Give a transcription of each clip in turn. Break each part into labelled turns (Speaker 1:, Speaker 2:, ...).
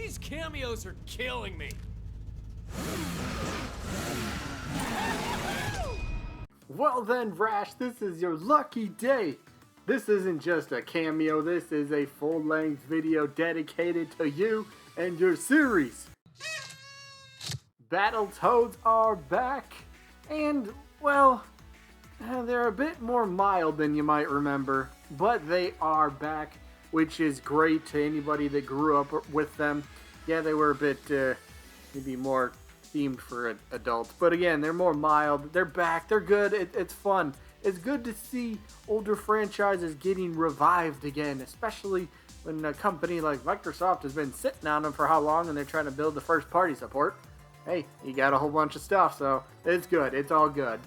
Speaker 1: These cameos are killing me.
Speaker 2: Well then, Rash, this is your lucky day. This isn't just a cameo, this is a full-length video dedicated to you and your series. Battletoads are back, and, well, they're a bit more mild than you might remember, but they are back, which is great to anybody that grew up with them. Yeah, they were a bit, maybe more themed for adults, but again, they're more mild. They're back, they're good, it's fun. It's good to see older franchises getting revived again, especially when a company like Microsoft has been sitting on them for how long and they're trying to build the first party support. Hey, you got a whole bunch of stuff, so it's good, it's all good.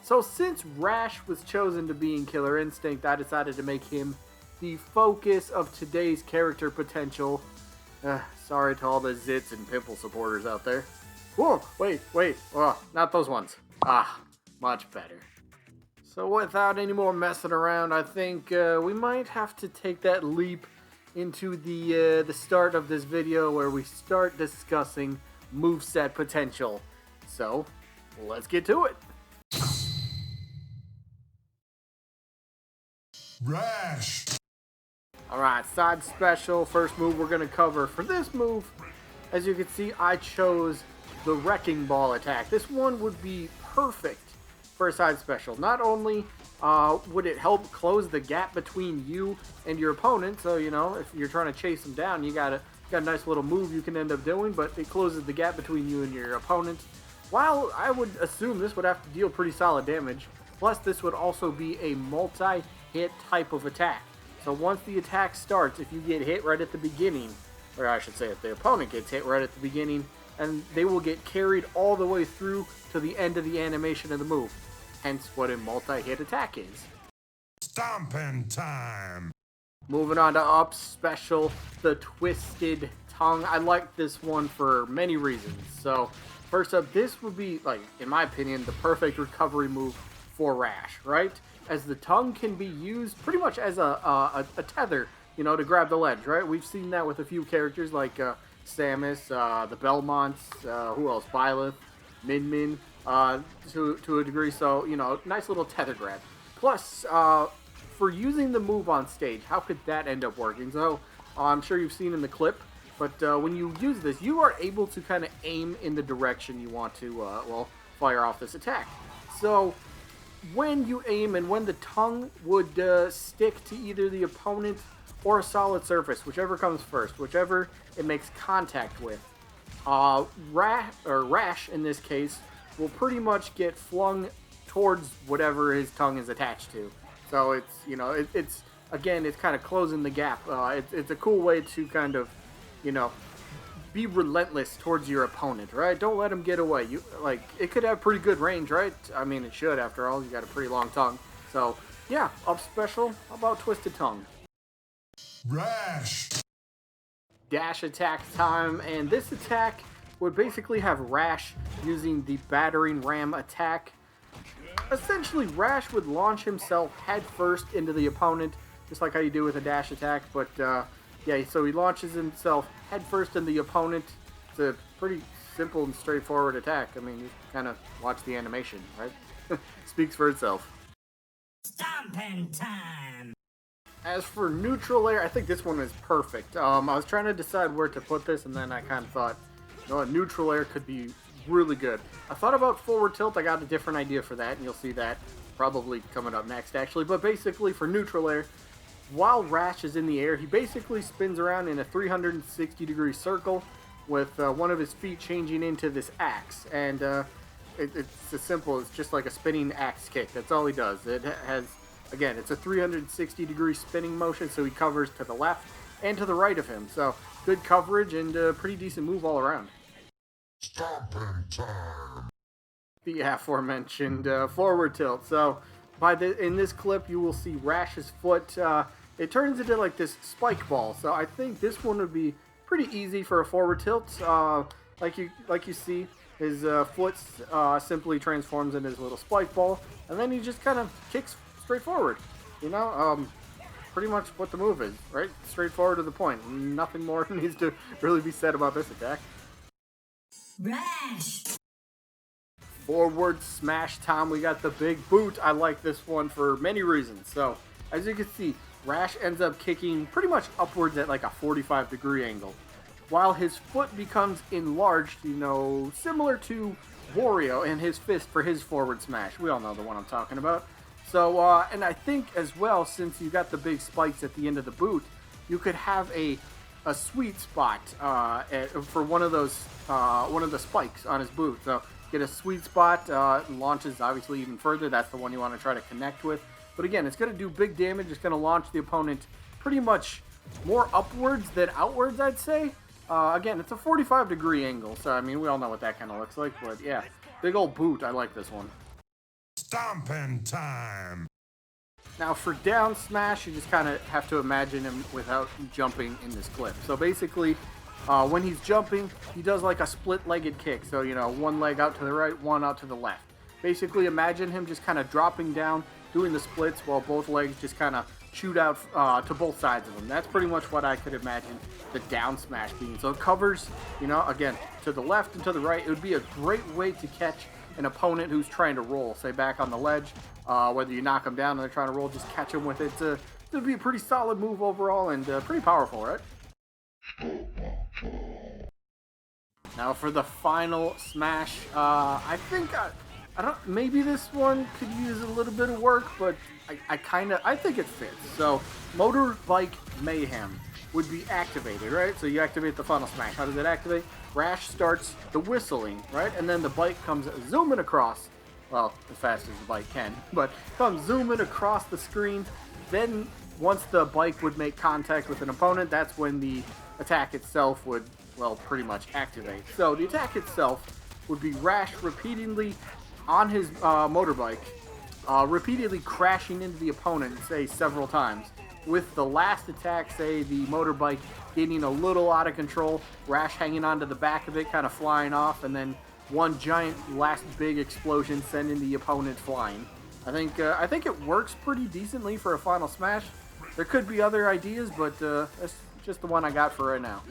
Speaker 2: So since Rash was chosen to be in Killer Instinct, I decided to make him the focus of today's character potential. Sorry to all the zits and pimple supporters out there. Whoa, wait, oh, not those ones. Much better. So without any more messing around, I think we might have to take that leap into the start of this video where we start discussing moveset potential. So, let's get to it.
Speaker 3: Rash!
Speaker 2: Alright, side special, first move we're going to cover. For this move, as you can see, I chose the Wrecking Ball attack. This one would be perfect for a side special. Not only would it help close the gap between you and your opponent, so you know, if you're trying to chase them down, you got a nice little move you can end up doing, but it closes the gap between you and your opponent. While I would assume this would have to deal pretty solid damage, plus this would also be a multi-hit type of attack. So once the attack starts, if you get hit right at the beginning, or I should say if the opponent gets hit right at the beginning, and they will get carried all the way through to the end of the animation of the move. Hence what a multi-hit attack is.
Speaker 3: Stomping time!
Speaker 2: Moving on to up special, the Twisted Tongue. I like this one for many reasons. So first up, this would be, like, in my opinion, the perfect recovery move for Rash, right? As the tongue can be used pretty much as a tether, you know, to grab the ledge, right? We've seen that with a few characters like Samus, the Belmonts, who else? Byleth, Min Min, to a degree. So, you know, nice little tether grab. Plus, for using the move on stage, how could that end up working? So, I'm sure you've seen in the clip, but when you use this, you are able to kind of aim in the direction you want to, well, fire off this attack. So, when you aim and when the tongue would stick to either the opponent or a solid surface, whichever comes first, whichever it makes contact with, Rash, in this case, will pretty much get flung towards whatever his tongue is attached to. So it's, you know, it's again, it's kind of closing the gap. It's a cool way to kind of, you know, be relentless towards your opponent, right? Don't let him get away. You, like, it could have pretty good range, right? I mean, it should, after all. You got a pretty long tongue. So, yeah, up special. How about Twisted Tongue?
Speaker 3: Rash!
Speaker 2: Dash attack time, and this attack would basically have Rash using the battering ram attack. Essentially, Rash would launch himself head first into the opponent, just like how you do with a dash attack, but yeah, so he launches himself head first in the opponent. It's a pretty simple and straightforward attack. I mean, you kind of watch the animation, right? Speaks for itself.
Speaker 4: Stomping time!
Speaker 2: As for neutral air, I think this one is perfect. I was trying to decide where to put this, and then I kind of thought, you know what, neutral air could be really good. I thought about forward tilt. I got a different idea for that, and you'll see that probably coming up next, actually. But basically, for neutral air, while Rash is in the air, he basically spins around in a 360-degree circle with one of his feet changing into this axe. And it's as simple as just like a spinning axe kick. That's all he does. It has, again, it's a 360-degree spinning motion, so he covers to the left and to the right of him. So good coverage and a pretty decent move all around.
Speaker 3: Stomping time!
Speaker 2: The aforementioned forward tilt. So in this clip, you will see Rash's foot. It turns into like this spike ball. So I think this one would be pretty easy for a forward tilt. Like you see, his foot simply transforms into his little spike ball, and then he just kind of kicks straight forward. You know, pretty much what the move is, right? Straightforward to the point. Nothing more needs to really be said about this attack.
Speaker 4: Rash!
Speaker 2: Forward smash time. We got the big boot. I like this one for many reasons. So, as you can see, Rash ends up kicking pretty much upwards at like a 45-degree angle, while his foot becomes enlarged, you know, similar to Wario and his fist for his forward smash. We all know the one I'm talking about. So, and I think as well, since you got the big spikes at the end of the boot, you could have a sweet spot for one of the spikes on his boot. So, get a sweet spot, launches obviously even further. That's the one you want to try to connect with. But again, it's going to do big damage. It's going to launch the opponent pretty much more upwards than outwards, I'd say. Again, it's a 45-degree angle, so I mean, we all know what that kind of looks like. But yeah, big old boot. I like this one.
Speaker 3: Stomping time.
Speaker 2: Now for down smash, you just kind of have to imagine him without jumping in this clip. So basically, when he's jumping, he does like a split-legged kick. So, you know, one leg out to the right, one out to the left. Basically, imagine him just kind of dropping down, doing the splits while both legs just kind of shoot out to both sides of him. That's pretty much what I could imagine the down smash being. So it covers, you know, again, to the left and to the right. It would be a great way to catch an opponent who's trying to roll, say back on the ledge. Whether you knock them down and they're trying to roll, just catch them with it. It would be a pretty solid move overall and pretty powerful, right? Now for the final smash, I think I don't. Maybe this one could use a little bit of work, but I think it fits. So Motorbike Mayhem would be activated, right? So you activate the final smash. How does it activate? Rash starts the whistling, right? And then the bike comes zooming across. Well, as fast as the bike can, but comes zooming across the screen. Then once the bike would make contact with an opponent, that's when the attack itself would, well, pretty much activate. So the attack itself would be Rash repeatedly on his motorbike, repeatedly crashing into the opponent, say several times, with the last attack, say the motorbike getting a little out of control, Rash hanging onto the back of it, kind of flying off, and then one giant last big explosion sending the opponent flying. I think it works pretty decently for a final smash. There could be other ideas, but that's just the one I got for right now.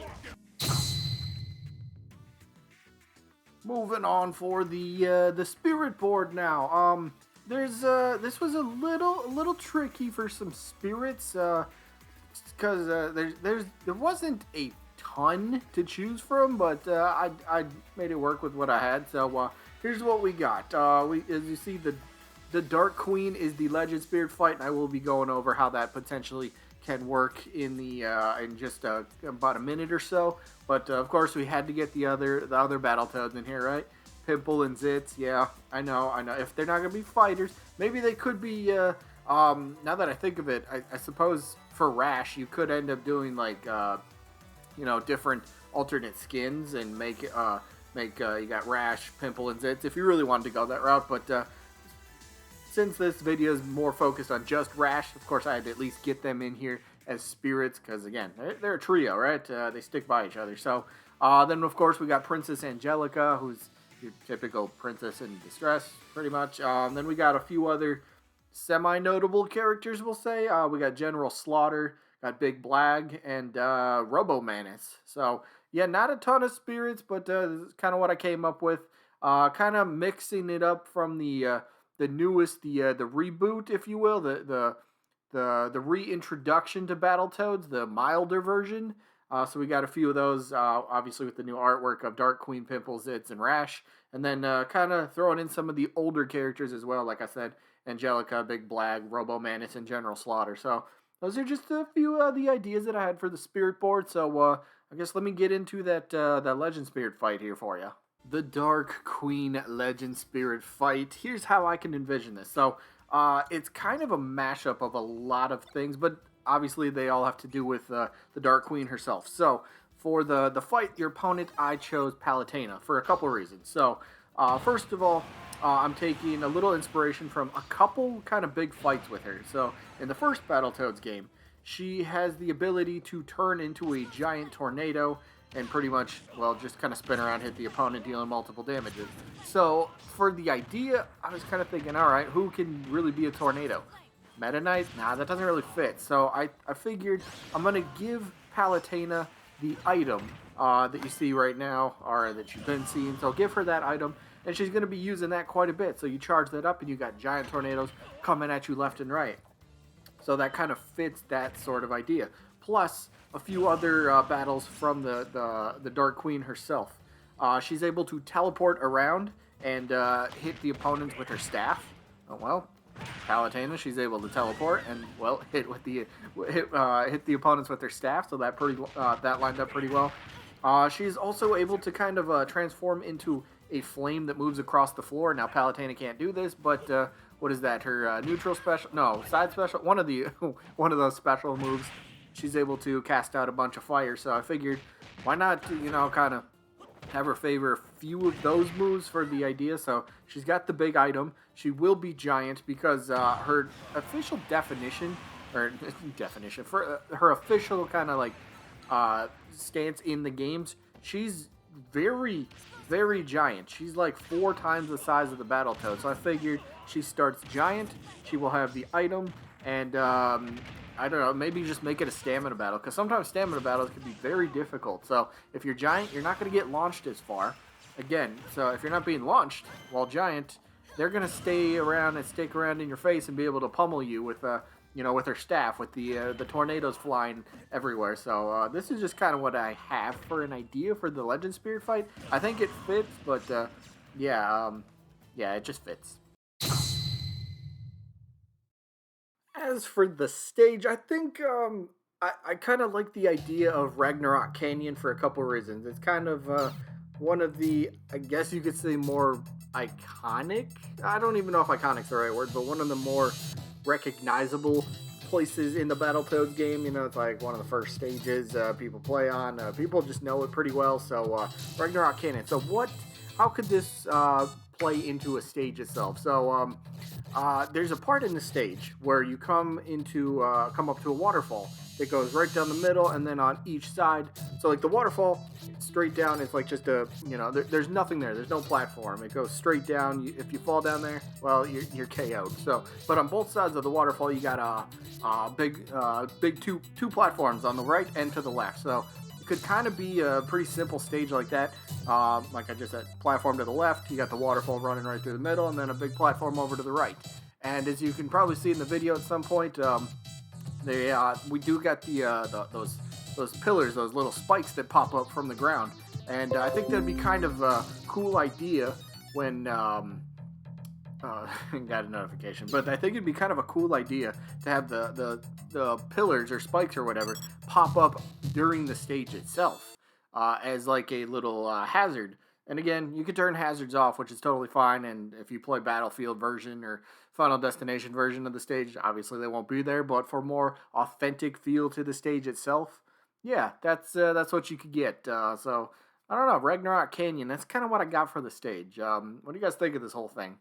Speaker 2: Moving on for the spirit board now. This was a little tricky for some spirits, because there wasn't a ton to choose from, but I made it work with what I had. So here's what we got. As you see, the Dark Queen is the Legend Spirit fight, and I will be going over how that potentially can work in just about a minute or so. But of course, we had to get the other Battletoads in here, right? Pimple and Zitz. Yeah, I know. If they're not gonna be fighters, maybe they could be. Now that I think of it, I suppose for Rash, you could end up doing like different alternate skins and make you got Rash, Pimple, and Zitz if you really wanted to go that route. But since this video is more focused on just Rash, of course I had to at least get them in here as spirits, because again, they're a trio, right? They stick by each other. So then of course we got Princess Angelica, who's your typical princess in distress, pretty much. Then we got a few other semi-notable characters, we'll say. We got General Slaughter, got Big Blag, and Robo-Manus. So yeah, not a ton of spirits, but this is kind of what I came up with. Kind of mixing it up from the newest, the reboot, if you will, the reintroduction to Battletoads, the milder version. So we got a few of those, obviously with the new artwork of Dark Queen, Pimple, Zitz, and Rash. And then kind of throwing in some of the older characters as well, like I said, Angelica, Big Blag, Robo-Manus, and General Slaughter. So those are just a few of the ideas that I had for the Spirit board. So I guess let me get into that Legend Spirit fight here for you. The Dark Queen Legend Spirit fight. Here's how I can envision this. So it's kind of a mashup of a lot of things, but obviously they all have to do with the Dark Queen herself. So for the fight, your opponent, I chose Palutena for a couple reasons. So first of all, I'm taking a little inspiration from a couple kind of big fights with her. So in the first Battletoads game, she has the ability to turn into a giant tornado and pretty much, well, just kind of spin around, hit the opponent, dealing multiple damages. So for the idea, I was kind of thinking, all right, who can really be a tornado? Meta Knight? Nah, that doesn't really fit. So I figured I'm going to give Palutena the item that you see right now, or that you've been seeing. So give her that item, and she's going to be using that quite a bit. So you charge that up, and you got giant tornadoes coming at you left and right. So that kind of fits that sort of idea. Plus, a few other battles from the Dark Queen herself. She's able to teleport around and hit the opponents with her staff. Oh, well, Palutena, she's able to teleport and, well, hit the opponents with her staff, so that lined up pretty well. She's also able to kind of transform into a flame that moves across the floor. Now, Palutena can't do this, but what is that? Her neutral special? No, side special? One of those special moves. She's able to cast out a bunch of fire, so I figured, why not, kind of have her favor a few of those moves for the idea. So she's got the big item. She will be giant because her official definition, for her official kind of like stance in the games, she's very, very giant. She's like 4 times the size of the Battletoad. So I figured she starts giant. She will have the item, and I don't know, maybe just make it a stamina battle, because sometimes stamina battles can be very difficult. So if you're giant, you're not going to get launched as far. Again, so if you're not being launched while giant, they're going to stay around and stick around in your face and be able to pummel you with with her staff, with the tornadoes flying everywhere. So this is just kind of what I have for an idea for the Legend Spirit fight. I think it fits, but yeah, it just fits. As for the stage, I think I kind of like the idea of Ragnarok Canyon for a couple reasons. It's kind of one of the, I guess you could say, more iconic, I don't even know if iconic's the right word, but one of the more recognizable places in the Battletoads game. It's like one of the first stages people play on. People just know it pretty well, so Ragnarok Canyon. So how could this play into a stage itself? So there's a part in the stage where you come up to a waterfall that goes right down the middle, and then on each side. So like the waterfall, straight down, it's like just there's nothing there. There's no platform. It goes straight down. If you fall down there, well, you're KO'd. So, but on both sides of the waterfall, you got a big two platforms on the right and to the left. So it could kind of be a pretty simple stage like that. Like I just said, platform to the left, you got the waterfall running right through the middle, and then a big platform over to the right. And as you can probably see in the video at some point, we do got those pillars, those little spikes that pop up from the ground. And I think that'd be kind of a cool idea when got a notification, but I think it'd be kind of a cool idea to have the pillars or spikes or whatever pop up during the stage itself as like a little hazard. And again, you can turn hazards off, which is totally fine. And if you play Battlefield version or Final Destination version of the stage, obviously they won't be there. But for more authentic feel to the stage itself, yeah, that's what you could get. So I don't know, Ragnarok Canyon. That's kind of what I got for the stage. What do you guys think of this whole thing?